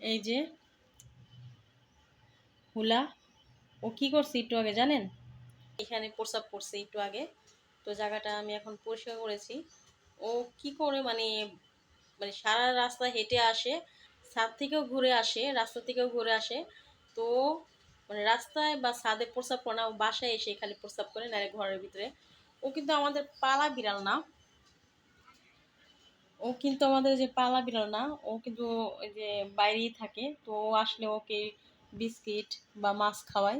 এই যে হুলা, ও কি করছে একটু আগে জানেন? এখানে প্রস্রাব করছে একটু আগে। তো জায়গাটা আমি এখন পরিষ্কার করেছি। ও কি করে মানে মানে সারা রাস্তা হেঁটে আসে, ছাদ থেকেও ঘুরে আসে, রাস্তা থেকেও ঘুরে আসে। তো মানে রাস্তায় বা ছাদে প্রস্রাব করে না, ও বাসায় এসে খালি প্রস্রাব করে, নাহলে ঘরের ভিতরে। ও কিন্তু আমাদের পালা বিড়াল না, ও কিন্তু আমাদের যে পালা বিড়াল না, ও কিন্তু ওই যে বাইরেই থাকে। তো ও আসলে ওকে বিস্কিট বা মাছ খাওয়ায়।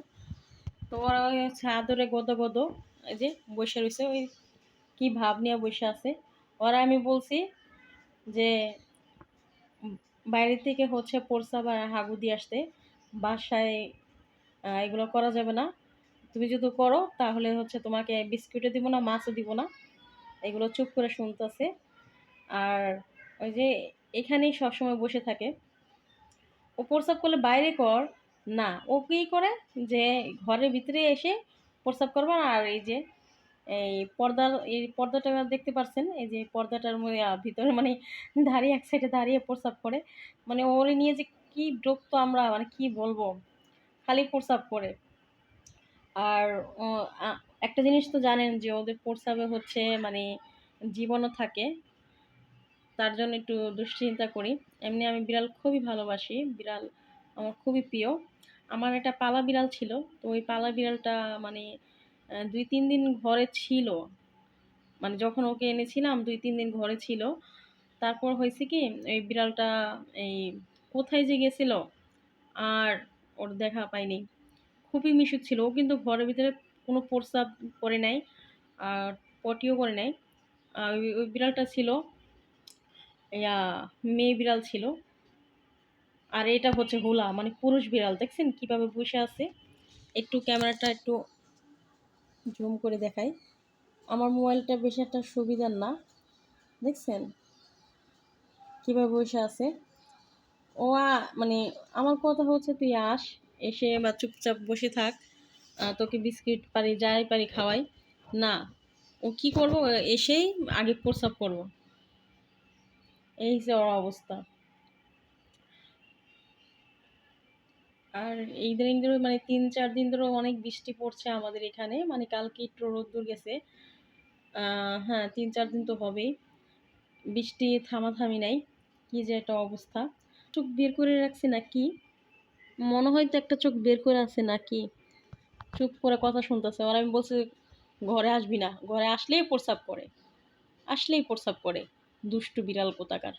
তো ওরা ওই হচ্ছে আদরে গদো গদো এই যে বসে রয়েছে, ওই কি ভাব নিয়ে বসে আছে। ওরা আমি বলছি যে উম, বাইরে থেকে হচ্ছে প্রস্রাব আর হাগু দিয়ে আসতে, বাসায় এগুলো করা যাবে না। তুমি যদি করো তাহলে হচ্ছে তোমাকে বিস্কুটও দিব না, মাছও দিব না। এগুলো চুপ করে শুনতেছে। আর ওই যে এখানেই সবসময় বসে থাকে। ও প্রস্রাব করলে বাইরে কর, না ও কি করে যে ঘরের ভিতরে এসে প্রস্রাব করবে। আর এই যে এই পর্দাটা দেখতে পারছেন, এই যে পর্দাটার মধ্যে ভিতরে মানে দাঁড়িয়ে এক সাইডে দাঁড়িয়ে প্রস্রাব করে। মানে ওরে নিয়ে যে কি বিরক্ত আমরা, মানে কি বলবো, খালি প্রস্রাব করে। আর ও একটা জিনিস তো জানেন যে ওদের প্রস্রাবে হচ্ছে মানে জীবাণু থাকে, তার জন্য একটু দুশ্চিন্তা করি। এমনি আমি বিড়াল খুবই ভালোবাসি, বিড়াল আমার খুবই প্রিয়। আমার একটা পালা বিড়াল ছিল, তো ওই পালা বিড়ালটা মানে ২-৩ দিন ঘরে ছিল। মানে যখন ওকে এনেছিলাম ২-৩ দিন ঘরে ছিল। তারপর হয়েছে কি, এই বিড়ালটা এই কোথায় যে গেছিল আর ওর দেখা পাইনি। খুবই মিশুক ছিল। ও কিন্তু ঘরের ভিতরে কোনো প্রস্রাব করে নাই, আর পটিও করে নাই। ওই বিড়ালটা ছিল ইয়া মেয়ে বিড়াল ছিল। আর এটা হচ্ছে হুলা, মানে পুরুষ বিড়াল। দেখছেন কিভাবে বসে আছে? একটু ক্যামেরাটা একটু জুম করে দেখাই। আমার মোবাইলটা বেশি একটা সুবিধার না, দেখছেন কিভাবে বসে আছে? ও মানে আমার কথা হচ্ছে তুই আস, এসে বা চুপচাপ বসে থাক, তোকে বিস্কিট পারি যাই পারি খাওয়াই। না, ও কি করবো, এসেই আগে প্রস্রাব করবো। এই যে ওর অবস্থা। আর এই ইদানিং ধরে মানে ৩-৪ দিন ধরে অনেক বৃষ্টি পড়ছে আমাদের এখানে, মানে কালকে একটু রোদ্দুর গেছে। হ্যাঁ, ৩-৪ দিন তো হবেই বৃষ্টি থামাথামি নাই। কি যে একটা অবস্থা! চোখ বের করে রাখছে নাকি, মনে হয় তো একটা চোখ বের করে আছে নাকি। চুপ করে কথা শুনতেছে। আর আমি বলছি ঘরে আসবি না, ঘরে আসলেই প্রস্রাব করে, আসলেই প্রস্রাব করে। দুষ্টু বিড়াল কোথাকার!